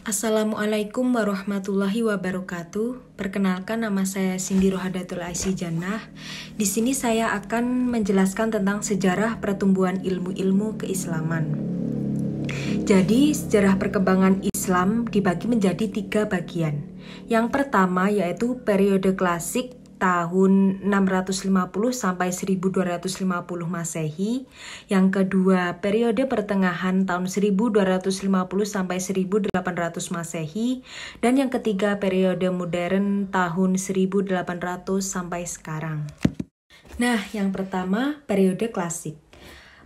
Assalamualaikum warahmatullahi wabarakatuh. Perkenalkan, nama saya Cindy Rohadatul Aisy Jannah. Di sini saya akan menjelaskan tentang sejarah pertumbuhan ilmu-ilmu keislaman. Jadi, sejarah perkembangan Islam dibagi menjadi 3 bagian. Yang pertama yaitu periode klasik tahun 650 sampai 1250 Masehi. Yang kedua, periode pertengahan tahun 1250 sampai 1800 Masehi. Dan yang ketiga, periode modern tahun 1800 sampai sekarang. Nah, yang pertama, periode klasik.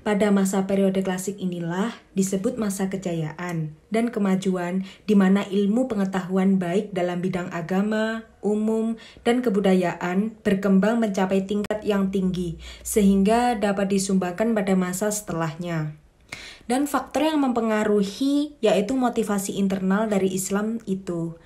Pada masa periode klasik inilah disebut masa kejayaan dan kemajuan di mana ilmu pengetahuan baik dalam bidang agama, umum, dan kebudayaan berkembang mencapai tingkat yang tinggi sehingga dapat disumbangkan pada masa setelahnya. Dan faktor yang mempengaruhi yaitu motivasi internal dari Islam itu.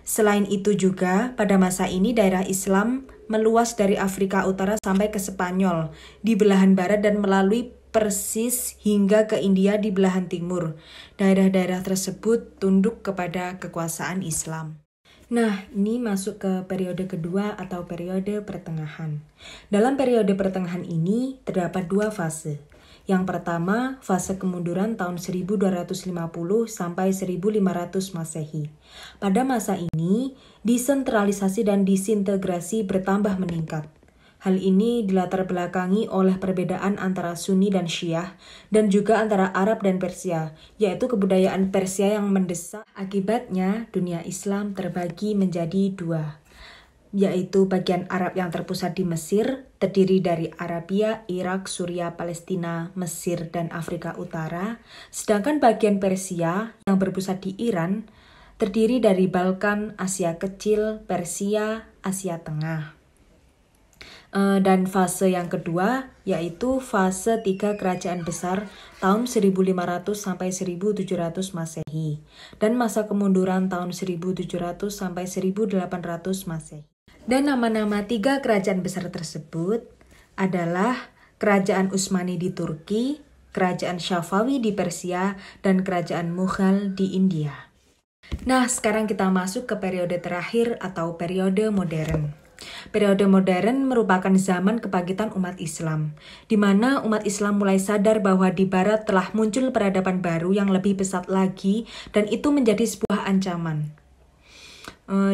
Selain itu juga, pada masa ini daerah Islam meluas dari Afrika Utara sampai ke Spanyol di belahan barat dan melalui Persis hingga ke India di belahan timur. Daerah-daerah tersebut tunduk kepada kekuasaan Islam. Nah, ini masuk ke periode kedua atau periode pertengahan. Dalam periode pertengahan ini terdapat 2 fase. Yang pertama, fase kemunduran tahun 1250 sampai 1500 Masehi. Pada masa ini, desentralisasi dan disintegrasi bertambah meningkat. Hal ini dilatar belakangi oleh perbedaan antara Sunni dan Syiah dan juga antara Arab dan Persia, yaitu kebudayaan Persia yang mendesak. Akibatnya, dunia Islam terbagi menjadi 2, yaitu bagian Arab yang terpusat di Mesir, terdiri dari Arabia, Irak, Suriah, Palestina, Mesir, dan Afrika Utara, sedangkan bagian Persia yang berpusat di Iran, terdiri dari Balkan, Asia Kecil, Persia, Asia Tengah. Dan fase yang kedua yaitu fase 3 kerajaan besar tahun 1500 sampai 1700 Masehi dan masa kemunduran tahun 1700 sampai 1800 Masehi. Dan nama-nama 3 kerajaan besar tersebut adalah Kerajaan Utsmani di Turki, Kerajaan Safawi di Persia, dan Kerajaan Mughal di India. Nah, sekarang kita masuk ke periode terakhir atau periode modern. Periode modern merupakan zaman kebangkitan umat Islam, di mana umat Islam mulai sadar bahwa di Barat telah muncul peradaban baru yang lebih pesat lagi, dan itu menjadi sebuah ancaman.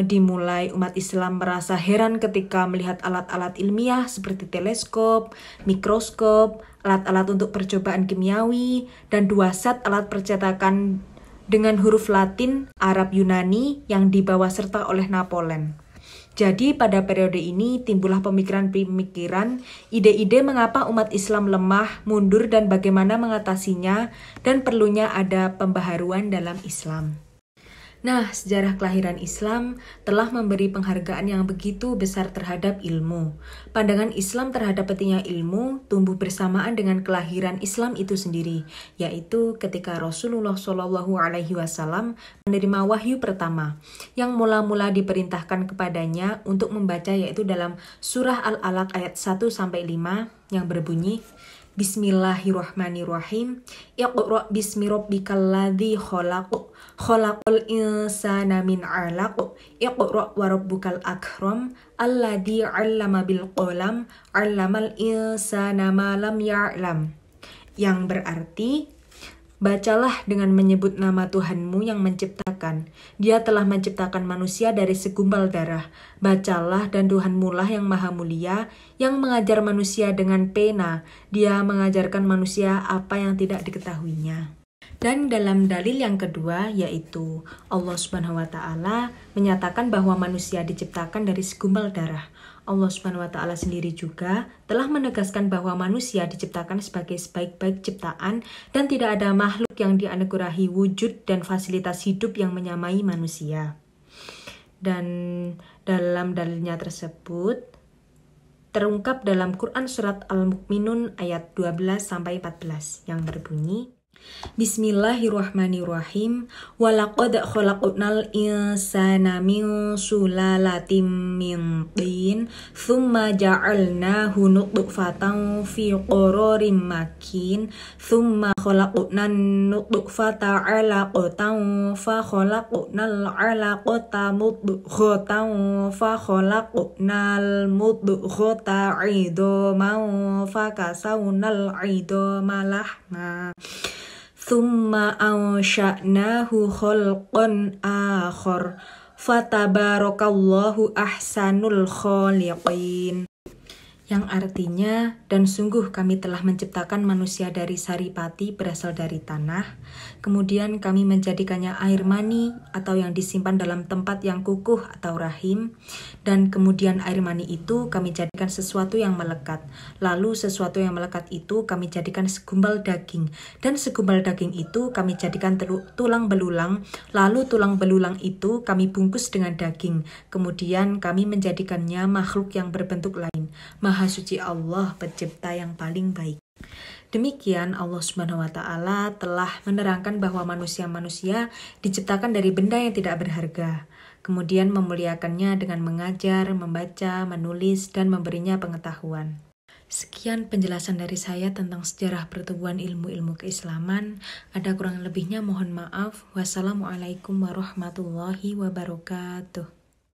Dimulai umat Islam merasa heran ketika melihat alat-alat ilmiah seperti teleskop, mikroskop, alat-alat untuk percobaan kimiawi, dan 2 set alat percetakan dengan huruf Latin, Arab Yunani yang dibawa serta oleh Napoleon. Jadi pada periode ini timbullah pemikiran-pemikiran, ide-ide mengapa umat Islam lemah, mundur, dan bagaimana mengatasinya, dan perlunya ada pembaharuan dalam Islam. Nah, sejarah kelahiran Islam telah memberi penghargaan yang begitu besar terhadap ilmu. Pandangan Islam terhadap pentingnya ilmu tumbuh bersamaan dengan kelahiran Islam itu sendiri, yaitu ketika Rasulullah SAW menerima wahyu pertama, yang mula-mula diperintahkan kepadanya untuk membaca yaitu dalam surah Al-Alaq ayat 1-5 yang berbunyi, Bismillahirrahmanirrahim. Iqra' bismi rabbikal ladzi khalaq. Khalaqal insana min 'alaq. Iqra' wa rabbukal akram. Alladzi 'allama bil qalam. 'Allamal insana ma lam ya'lam. Yang berarti, bacalah dengan menyebut nama Tuhanmu yang menciptakan. Dia telah menciptakan manusia dari segumpal darah. Bacalah, dan Tuhanmu lah yang maha mulia, yang mengajar manusia dengan pena. Dia mengajarkan manusia apa yang tidak diketahuinya. Dan dalam dalil yang kedua yaitu Allah Subhanahu wa taala menyatakan bahwa manusia diciptakan dari segumpal darah. Allah Subhanahu wa taala sendiri juga telah menegaskan bahwa manusia diciptakan sebagai sebaik-baik ciptaan dan tidak ada makhluk yang dianugerahi wujud dan fasilitas hidup yang menyamai manusia. Dan dalam dalilnya tersebut terungkap dalam Quran surat Al-Mu'minun ayat 12-14 yang berbunyi, Bismillahirrahmanirrahim. Walaqad khalaqnal insana min sulalatin min tin, thumma ja'alnahu nutfatan fi qararin makin, thumma khalaqnal nutfata 'alaqatan fa khalaqnal 'alaqata mudghatan fa khalaqnal mudghata 'idhaman fa kasawnal 'idhama lahma thumma ansha'nahu khalqan akhar fatabarakallahu ahsanul khaliqin. Yang artinya, dan sungguh kami telah menciptakan manusia dari saripati berasal dari tanah, kemudian kami menjadikannya air mani atau yang disimpan dalam tempat yang kukuh atau rahim, dan kemudian air mani itu kami jadikan sesuatu yang melekat, lalu sesuatu yang melekat itu kami jadikan segumpal daging, dan segumpal daging itu kami jadikan tulang belulang, lalu tulang belulang itu kami bungkus dengan daging, kemudian kami menjadikannya makhluk yang berbentuk lain. Maha suci Allah, pencipta yang paling baik. Demikian Allah Subhanahu wa Ta'ala telah menerangkan bahwa manusia-manusia diciptakan dari benda yang tidak berharga, kemudian memuliakannya dengan mengajar, membaca, menulis, dan memberinya pengetahuan. Sekian penjelasan dari saya tentang sejarah pertumbuhan ilmu-ilmu keislaman. Ada kurang lebihnya mohon maaf. Wassalamualaikum warahmatullahi wabarakatuh.